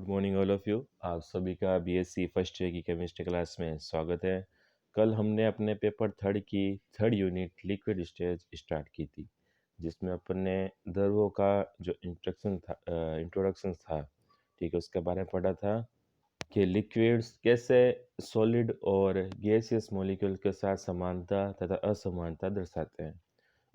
Morning all of you. आप सभी का बीएससी फर्स्ट ईयर की केमिस्ट्री क्लास में स्वागत है। कल हमने अपने पेपर थर्ड की third unit liquid stage start की थी, जिसमें अपन ने द्रवों का जो इंट्रोडक्शन था, ठीक है, उसके बारे में पढ़ा था कि लिक्विड्स कैसे सॉलिड और गैसियस मॉलिक्यूल के साथ समानता तथा असमानता दर्शाते हैं।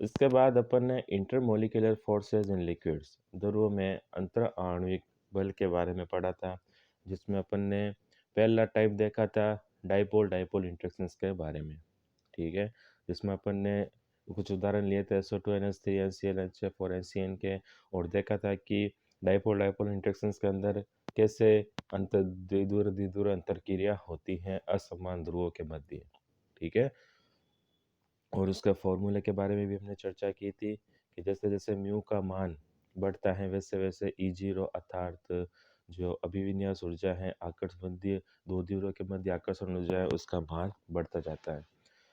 इसके बाद अपन ने इंटरमोलिकुलर फोर्सेस इन लिक्विड्स, द्रवों में अंतर आणविक बल के बारे में पढ़ा था, जिसमें अपन ने पहला टाइप देखा था डाइपोल डाइपोल इंटरेक्शंस के बारे में, ठीक है, जिसमें अपन ने कुछ उदाहरण लिए थे SO2 NH3 NCl HF और NCN के, और देखा था कि डाइपोल डाइपोल इंटरेक्शंस के अंदर कैसे अंतर द्विध्रुव अंतर क्रिया होती हैं असमान ध्रुवों के मध्य, ठीक है। और उसका फॉर्मूले के बारे में भी हमने चर्चा की थी कि जैसे जैसे म्यू का मान बढ़ता है वैसे वैसे E0 अर्थात जो अभिविन्यास ऊर्जा है आकर्षण दो ध्रुवों के मध्य आकर्षण ऊर्जा है उसका मान बढ़ता जाता है।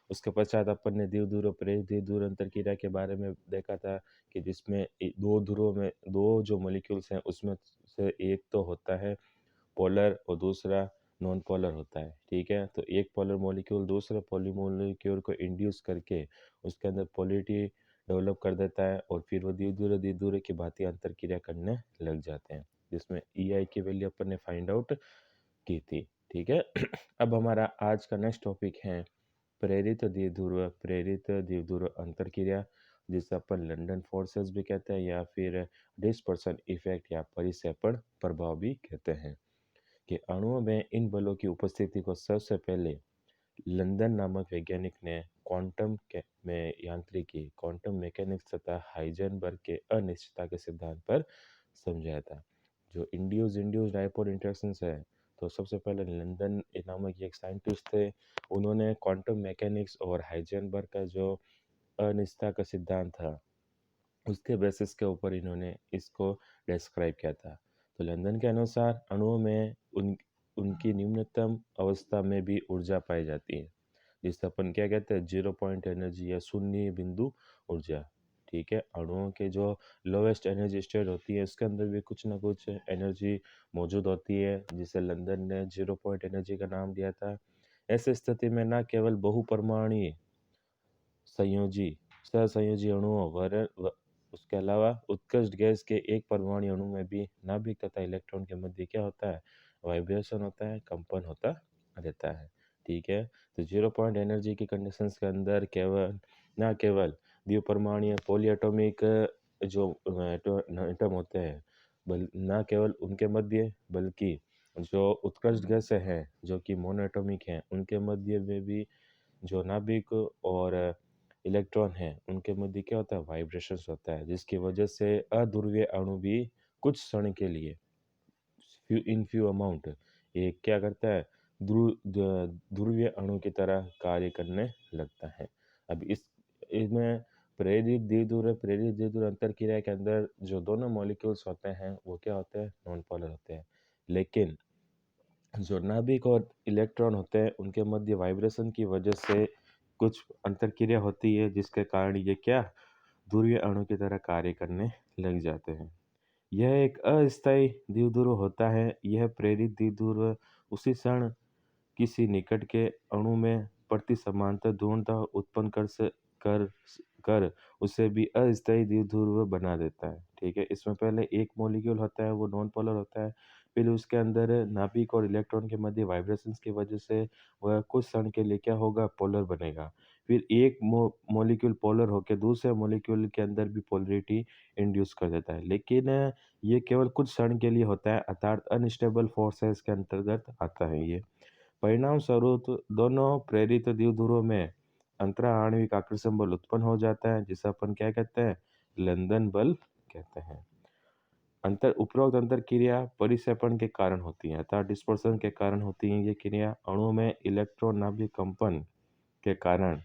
उसके पश्चात अपन ने द्विध्रुव प्रेरित द्विध्रुव अंतर क्रिया के बारे में देखा था कि जिसमें दो ध्रुवों में दो जो मॉलिक्यूल्स हैं उसमें से एक तो होता है पोलर और दूसरा नॉन पोलर होता है, ठीक है। तो एक पोलर मॉलिक्यूल दूसरे पोलर मॉलिक्यूल को इंड्यूस करके उसके अंदर पोलरिटी डेवलप कर देता है और फिर वो धीरे की भांति अंतर क्रिया करने लग जाते हैं, जिसमें EI की वैल्यू अपन ने फाइंड आउट की थी, ठीक है। अब हमारा आज का नेक्स्ट टॉपिक है प्रेरित द्विध्रुव अंतर क्रिया, जिसे अपन लंदन फोर्सेस भी कहते हैं या फिर डिस्पर्सन इफेक्ट या परिक्षेपण प्रभाव भी कहते हैं, कि अणुओं में इन बलों की उपस्थिति को सबसे पहले लंदन नामक वैज्ञानिक ने में यांत्रिकी क्वांटम मैकेनिक्स तथा हाइजेनबर्ग के अनिश्चितता के सिद्धांत पर समझाया था। जो इंड्यूस डाइपोल इंटरेक्शंस है, तो सबसे पहले लंदन नामक एक साइंटिस्ट थे, उन्होंने क्वांटम मैकेनिक्स और हाइजेनबर्ग का जो अनिश्चितता का सिद्धांत था उसके बेसिस के ऊपर इन्होंने इसको डिस्क्राइब किया था। तो लंदन के अनुसार अणुओं में उनकी न्यूनतम अवस्था में भी ऊर्जा पाई जाती है, जिसे अपन क्या कहते हैं जीरो पॉइंट एनर्जी या शून्य बिंदु ऊर्जा, ठीक है। अणुओं के जो लोवेस्ट एनर्जी स्टेट होती है उसके अंदर भी कुछ ना कुछ एनर्जी मौजूद होती है, जिसे लंदन ने जीरो पॉइंट एनर्जी का नाम दिया था। ऐसी स्थिति में न केवल बहुपरमाणुक संयोजी सहसंयोजी अणुओं उसके अलावा उत्कृष्ट गैस के एक परमाणु अणु में भी नाभिक तथा इलेक्ट्रॉन के मध्य क्या होता है, वाइब्रेशन होता है, कंपन होता रहता है, ठीक है। तो जीरो पॉइंट एनर्जी की कंडीशंस के अंदर केवल द्विपरमाणुक पॉलीएटॉमिक जो एटम होते हैं, न केवल उनके मध्य बल्कि जो उत्कृष्ट गैसें हैं जो कि मोनोएटॉमिक हैं उनके मध्य में भी जो नाभिक और इलेक्ट्रॉन है उनके मध्य क्या होता है, वाइब्रेशंस होता है, जिसकी वजह से अध्रुवीय अणु भी कुछ क्षण के लिए फ्यू अमाउंट ये क्या करता है, ध्रुवीय अणु की तरह कार्य करने लगता है। अब इसमें प्रेरित द्विध्रुव अंतर क्रिया के अंदर जो दोनों मॉलिक्यूल्स होते हैं वो क्या होते हैं, नॉन पोलर होते हैं, लेकिन जो नाभिक और इलेक्ट्रॉन होते हैं उनके मध्य वाइब्रेशन की वजह से कुछ अंतरक्रिया होती है, जिसके कारण ये क्या ध्रुवीय अणु की तरह कार्य करने लग जाते हैं। यह एक अस्थायी द्विध्रुव होता है। यह प्रेरित द्विध्रुव उसी क्षण किसी निकट के अणु में प्रति समांतर ध्रुवता उत्पन्न कर कर उसे भी अस्थायी द्विध्रुव बना देता है, ठीक है। इसमें पहले एक मॉलिक्यूल होता है वो नॉन पोलर होता है, फिर उसके अंदर नाभिक और इलेक्ट्रॉन के मध्य वाइब्रेशंस की वजह से वह कुछ क्षण के लिए क्या होगा, पोलर बनेगा। फिर एक मॉलिक्यूल पोलर होकर दूसरे मॉलिक्यूल के अंदर भी पोलरिटी इंड्यूस कर देता है, लेकिन ये केवल कुछ क्षण के लिए होता है, अर्थात अनस्टेबल फोर्सेस के अंतर्गत आता है ये। परिणाम स्वरूप दोनों प्रेरित द्विध्रुवों में अंतराआण्विक आकर्षण बल उत्पन्न हो जाता है, जिसे अपन क्या कहते हैं, लंदन बल कहते हैं। उपरोक्त अंतर क्रिया परिक्षेपण के कारण होती है अर्थात डिस्पर्सन के कारण होती है। ये क्रिया अणु में इलेक्ट्रॉन नाभिक कंपन के कारण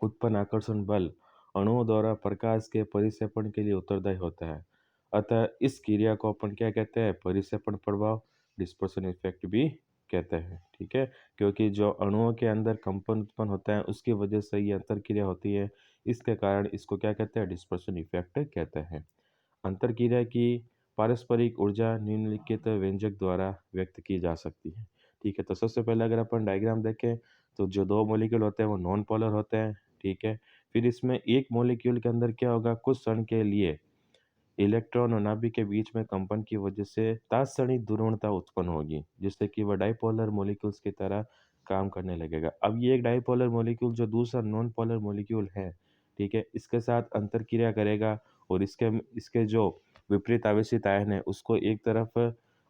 उत्पन्न आकर्षण बल अणुओं द्वारा प्रकाश के परिक्षेपण के लिए उत्तरदायी होता है। अतः इस क्रिया को अपन क्या कहते हैं, परिक्षेपण प्रभाव, डिस्पर्सन इफेक्ट भी कहते हैं, ठीक है। क्योंकि जो अणुओं के अंदर कंपन उत्पन्न होता है उसकी वजह से ये अंतर क्रिया होती है, इसके कारण इसको क्या कहते हैं, डिस्पर्सन इफेक्ट कहते हैं। अंतर क्रिया की पारस्परिक ऊर्जा निम्नलिखित व्यंजक द्वारा व्यक्त की जा सकती है। ठीक है, तो सबसे पहले अगर अपन डायग्राम देखें तो जो 2 मॉलिक्यूल होते हैं वो नॉन पोलर होते हैं, ठीक है। फिर इसमें एक मॉलिक्यूल के अंदर क्या होगा, कुछ क्षण के लिए इलेक्ट्रॉन और नाभिक के बीच में कंपन की वजह से तात्क्षणिक ध्रुवणता उत्पन्न होगी, जिससे कि वह डाइपोलर मॉलिक्यूल्स की तरह काम करने लगेगा। अब ये एक डाइपोलर मॉलिक्यूल जो दूसरा नॉन पोलर मॉलिक्यूल है, ठीक है, इसके साथ अंतर क्रिया करेगा और इसके इसके जो विपरीत आवेशित आयन है उसको एक तरफ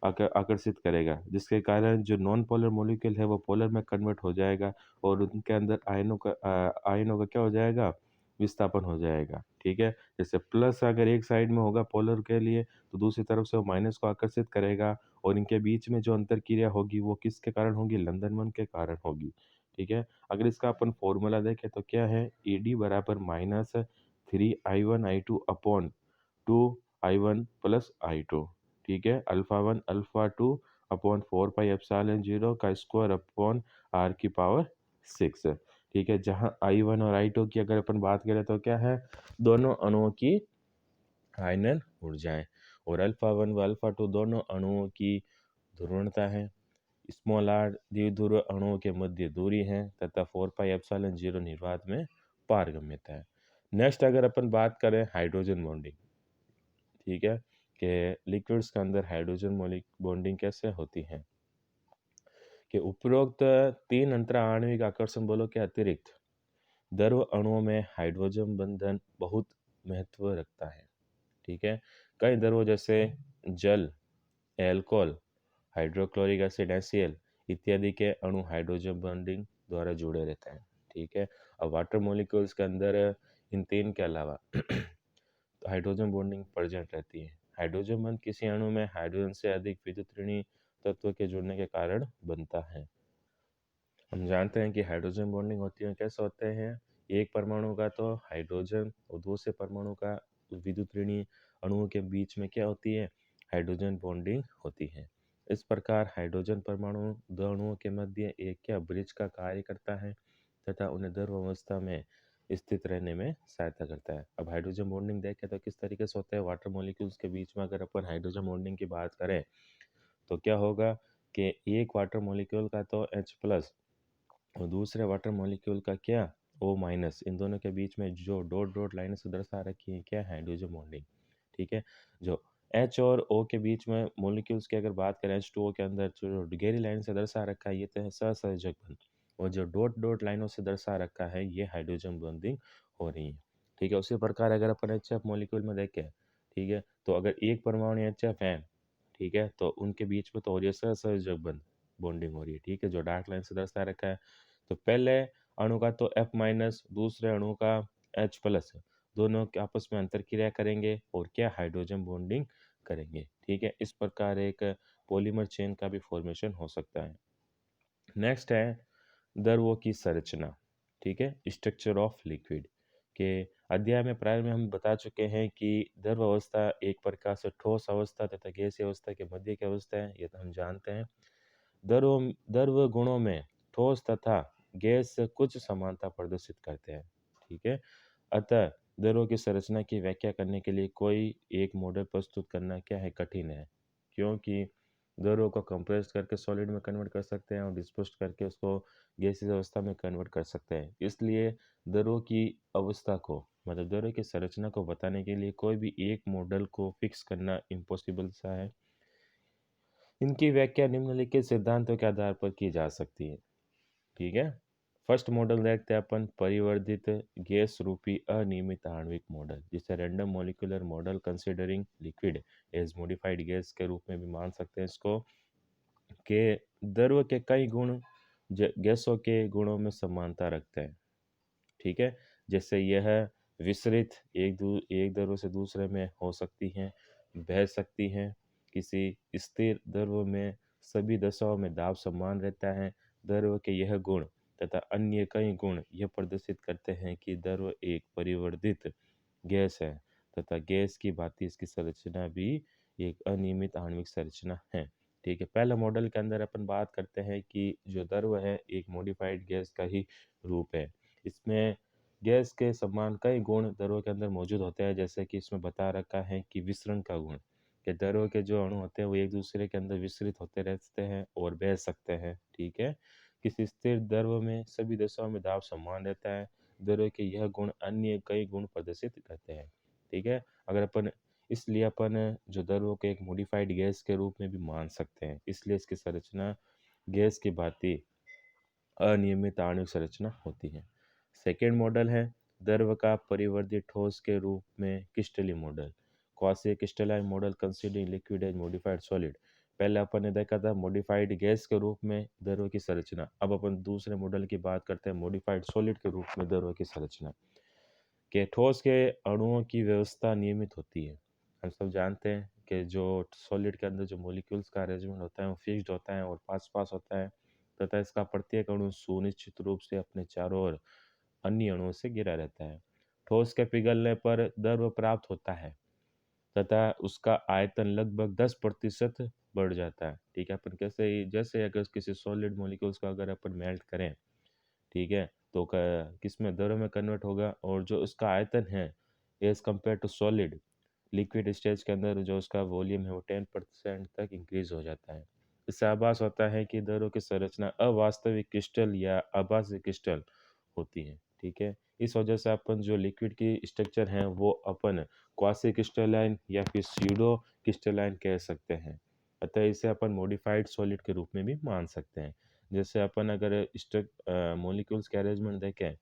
आकर्षित करेगा, जिसके कारण जो नॉन पोलर मॉलिक्यूल है वो पोलर में कन्वर्ट हो जाएगा और उनके अंदर आयनों का क्या हो जाएगा, विस्थापन हो जाएगा, ठीक है। जैसे प्लस अगर एक साइड में होगा पोलर के लिए तो दूसरी तरफ से वो माइनस को आकर्षित करेगा और इनके बीच में जो अंतर क्रिया होगी वो किसके कारण होगी, लंदन के कारण होगी, ठीक है। अगर इसका अपन फॉर्मूला देखें तो क्या है, ईडी बराबर -3I1I2 upon 2I1 plus I2, ठीक है। Alpha 1 alpha 2 upon 4 pi epsilon 0 का स्क्वायर अपॉन आर की पावर 6, ठीक है। जहाँ I1 और I2 की अगर अपन बात करें तो क्या है, दोनों अणुओं की आयनन ऊर्जाएं, और अल्फा 1 व अल्फा 2 दोनों अणुओं की ध्रुवणता है। स्मॉल आर द्विध्रुव अणुओं के मध्य दूरी है तथा 4 पाई एप्सिलॉन 0 निर्वात में पारगम्यता है। नेक्स्ट अगर अपन बात करें हाइड्रोजन बॉन्डिंग, ठीक है, कि लिक्विड्स के अंदर हाइड्रोजन बॉन्डिंग कैसे होती है, कि उपरोक्त 3 अंतरा आणविक आकर्षण बलों के अतिरिक्त द्रव अणुओं में हाइड्रोजन बंधन बहुत महत्व रखता है, ठीक है। कई द्रवों जैसे जल, एल्कोहल, हाइड्रोक्लोरिक एसिड HCl इत्यादि के अणु हाइड्रोजन बॉन्डिंग द्वारा जुड़े रहते हैं, ठीक है। अब वाटर मॉलिक्यूल्स के अंदर इन तीन के अलावा हाइड्रोजन बॉन्डिंग प्रेजेंट रहती है। हाइड्रोजन बंध किसी अणु में हाइड्रोजन से अधिक विद्युत ऋणी तत्व के जुड़ने के कारण बनता है। हम जानते हैं कि हाइड्रोजन बॉन्डिंग होती है, कैसे होते हैं, एक परमाणु का तो हाइड्रोजन और दूसरे परमाणु का विद्युत ऋणी अणुओं के बीच में क्या होती है, हाइड्रोजन बॉन्डिंग होती है। इस प्रकार हाइड्रोजन परमाणु दो अणुओं के मध्य एक क्या ब्रिज का कार्य करता है तथा उन्हें द्रव अवस्था में स्थित रहने में सहायता करता है। अब हाइड्रोजन बॉन्डिंग देखें तो किस तरीके से होता है, वाटर मॉलिक्यूल्स के बीच में अगर अपन हाइड्रोजन बॉन्डिंग की बात करें तो क्या होगा कि एक वाटर मॉलिक्यूल का तो H+ और दूसरे वाटर मॉलिक्यूल का क्या, O-, इन दोनों के बीच में जो डॉट डॉट लाइन से दर्शा रखी है क्या है, हाइड्रोजन बॉन्डिंग, ठीक है। जो H और O के बीच में मॉलिक्यूल्स की अगर बात करें H2O के अंदर जो गहरी लाइन से दर्शा रखा है ये तो है सहसंयोजक बंध, और जो डॉट डॉट लाइनों से दर्शा रखा है ये हाइड्रोजन बॉन्डिंग हो रही है, ठीक है। उसी प्रकार अगर अपन HF मॉलिक्यूल में देखें, ठीक है, तो अगर एक परमाणु HF है, ठीक है, तो उनके बीच में तो और ये सहसंयोजक बंध बॉन्डिंग हो रही है, ठीक है, जो डार्क लाइन से दर्शा रखा है। तो पहले अणु का तो F-, दूसरे अणु का H+, दोनों के आपस में अंतर क्रिया करेंगे और क्या, हाइड्रोजन बॉन्डिंग करेंगे, ठीक है। इस प्रकार एक पॉलीमर चेन का भी फॉर्मेशन हो सकता है। नेक्स्ट है द्रवों की संरचना, ठीक है, स्ट्रक्चर ऑफ लिक्विड के अध्याय में प्रारंभ में हम बता चुके हैं कि द्रव अवस्था एक प्रकार से ठोस अवस्था तथा गैसीय अवस्था के मध्य की अवस्था है, ये तो हम जानते हैं। द्रव द्रव गुणों में ठोस तथा गैस कुछ समानता प्रदर्शित करते हैं, ठीक है। अतः द्रव्यों की संरचना की व्याख्या करने के लिए कोई एक मॉडल प्रस्तुत करना क्या है, कठिन है, क्योंकि द्रव्यों को कंप्रेस करके सॉलिड में कन्वर्ट कर सकते हैं और डिस्पोस्ट करके उसको गैसीय अवस्था में कन्वर्ट कर सकते हैं। इसलिए द्रव्यों की अवस्था को, मतलब द्रव्यों की संरचना को बताने के लिए कोई भी एक मॉडल को फिक्स करना इम्पॉसिबल सा है। इनकी व्याख्या निम्नलिखित सिद्धांतों के आधार पर की जा सकती है, ठीक है। फर्स्ट मॉडल देखते हैं अपन, परिवर्धित गैस रूपी अनियमित आणविक मॉडल, जिसे random molecular model considering liquid as modified gas के रूप में भी मान सकते हैं इसको, के द्रव के कई गुण गैसों के गुणों में समानता रखते हैं, ठीक है। जैसे यह विसरित एक द्रव से दूसरे में हो सकती हैं, बह सकती हैं, किसी स्थिर द्रव में सभी दशाओं में दाब समान रहता है। द्रव के यह गुण तथा अन्य कई गुण यह प्रदर्शित करते हैं कि द्रव एक परिवर्धित गैस है तथा गैस की भांति इसकी संरचना भी एक अनियमित आणविक संरचना है, ठीक है। पहला मॉडल के अंदर अपन बात करते हैं कि जो द्रव है एक मॉडिफाइड गैस का ही रूप है। इसमें गैस के समान कई गुण द्रव के अंदर मौजूद होते हैं, जैसे कि इसमें बता रखा है कि विसरण का गुण, कि द्रव के जो अणु होते हैं वो एक दूसरे के अंदर विस्तृत होते रहते हैं और बह सकते हैं। ठीक है, किसी स्थिर द्रव में सभी दिशाओं में दाब समान रहता है। द्रव के यह गुण अन्य कई गुण प्रदर्शित करते हैं। ठीक है, अगर अपन इसलिए अपन जो द्रव को एक मॉडिफाइड गैस के रूप में भी मान सकते हैं, इसलिए इसकी संरचना गैस की भांति अनियमित आणविक संरचना होती है। सेकेंड मॉडल है द्रव का परिवर्धित ठोस के रूप में क्रिस्टलीय model. Quasi crystalline model considering liquid as modified solid. पहले अपन ने देखा था मॉडिफाइड गैस के रूप में द्रव की संरचना, अब अपन दूसरे मॉडल की बात करते हैं मॉडिफाइड सॉलिड के रूप में द्रव की संरचना। के ठोस के अणुओं की व्यवस्था नियमित होती है। हम सब जानते हैं कि जो सॉलिड के अंदर जो मॉलिक्यूल्स का अरेंजमेंट होता है वो फिक्स्ड होता है और पास पास होता है, तथा इसका प्रत्येक अणु सुनिश्चित रूप से अपने चारों ओर अन्य अणुओं से घिरा रहता है। ठोस के पिघलने पर द्रव प्राप्त होता है तथा उसका आयतन लगभग 10% बढ़ जाता है। ठीक है, अपन कैसे ही जैसे अगर किसी सॉलिड मॉलिक्यूल्स को अगर अपन मेल्ट करें, ठीक है, तो किस में द्रव में कन्वर्ट होगा और जो उसका आयतन है as compare to solid liquid stage के अंदर जो उसका वॉल्यूम है वो 10% तक इंक्रीज हो जाता है। इससे आभास होता है कि द्रव की संरचना अवास्तविक क्रिस्टल या आभासी क्रिस्टल होती है। ठीक है, इस वजह से अपन जो लिक्विड की स्ट्रक्चर है वो अपन क्वासी क्रिस्टलाइन या फिर स्यूडो क्रिस्टलाइन कह सकते हैं। अतः इसे अपन मॉडिफाइड सॉलिड के रूप में भी मान सकते हैं। जैसे अपन अगर मॉलिक्यूल्स के अरेंजमेंट देखें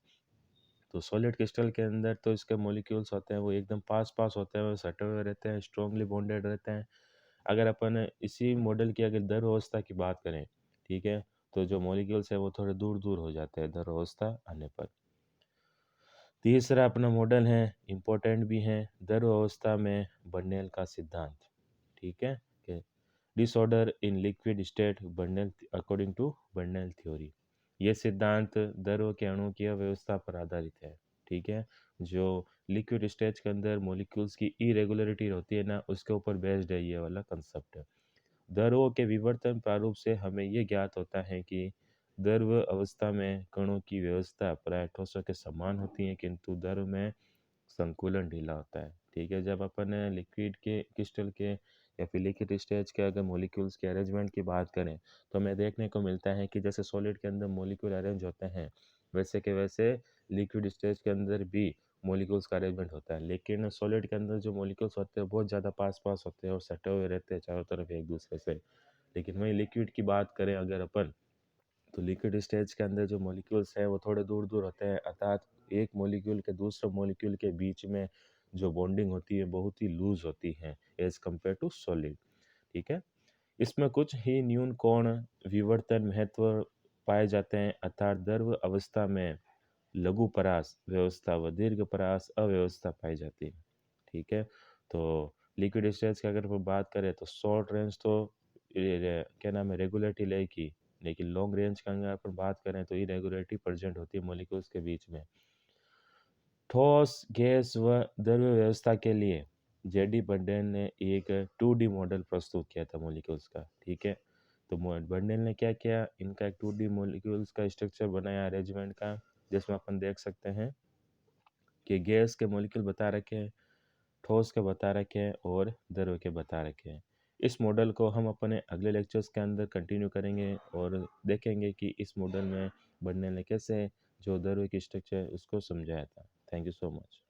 तो सॉलिड क्रिस्टल के अंदर तो इसके मॉलिक्यूल्स होते हैं वो एकदम पास पास होते हैं, वो सटे हुए रहते हैं, स्ट्रांगली बॉन्डेड रहते हैं। अगर अपन इसी मॉडल की अगर द्रव अवस्था की बात करें, ठीक है, तो जो मॉलिक्यूल्स है वो थोड़े दूर दूर हो जाते हैं द्रव अवस्था आने पर। तीसरा अपना मॉडल है, इम्पोर्टेंट भी है, द्रव अवस्था में बर्नौली का सिद्धांत। ठीक है, कि disorder in liquid state Bernoulli according to Bernoulli theory. ये सिद्धांत द्रव के अणु की अव्यवस्था पर आधारित है। ठीक है, जो लिक्विड स्टेज के अंदर मॉलिक्यूल्स की इरेगुलरिटी होती है ना, उसके ऊपर बेस्ड है ये वाला कंसेप्ट। द्रवों के विवर्तन प्रारूप से हमें ये ज्ञात होता है कि द्रव अवस्था में कणों की व्यवस्था प्राय ठोसों के समान होती है, किंतु द्रव में संकुलन ढीला होता है। ठीक है, जब अपन लिक्विड के क्रिस्टल के या फिर लिक्विड स्टेज के अगर मॉलिक्यूल्स के अरेंजमेंट की बात करें तो हमें देखने को मिलता है कि जैसे सॉलिड के अंदर मॉलिक्यूल अरेंज होते हैं वैसे के वैसे लिक्विड स्टेज के अंदर भी मॉलिक्यूल्स का अरेंजमेंट होता है, लेकिन सॉलिड के अंदर जो मॉलिक्यूल्स होते हैं बहुत ज़्यादा पास पास होते हैं और सटे हुए रहते हैं चारों तरफ एक दूसरे से। लेकिन वहीं लिक्विड की बात करें अगर अपन, तो लिक्विड स्टेज के अंदर जो मॉलिक्यूल्स हैं वो थोड़े दूर दूर होते हैं, अर्थात एक मॉलिक्यूल के दूसरे मॉलिक्यूल के बीच में जो बॉन्डिंग होती है बहुत ही लूज होती है एज कम्पेयर टू सॉलिड। ठीक है, इसमें कुछ ही न्यून कोण विवर्तन महत्व पाए जाते हैं, अर्थात द्रव अवस्था में लघु परास व्यवस्था व दीर्घ परास अव्यवस्था पाई जाती है। ठीक है, तो लिक्विड स्टेज की अगर हम बात करें तो शॉर्ट रेंज तो क्या नाम है रेगुलेटरी लेगी, लेकिन लॉन्ग रेंज का अगर अपन बात करें तो इरेगुलेटरी प्रेजेंट होती है मॉलिक्यूल्स के बीच में। ठोस गैस व द्रव व्यवस्था के लिए जेडी बर्डेन ने एक 2D मॉडल प्रस्तुत किया था मॉलिक्यूल्स का। ठीक है, तो बर्डेन ने क्या किया, इनका एक 2D मॉलिक्यूल्स का स्ट्रक्चर बनाया अरेंजमेंट का, जिसमें अपन देख सकते हैं कि गैस के मॉलिक्यूल बता रखे हैं, ठोस के बता रखे हैं और द्रव के बता रखे हैं। इस मॉडल को हम अपने अगले लेक्चर्स के अंदर कंटिन्यू करेंगे और देखेंगे कि इस मॉडल में बर्नौली ने कैसे जो द्रव की स्ट्रक्चर है उसको समझाया था। Thank you so much.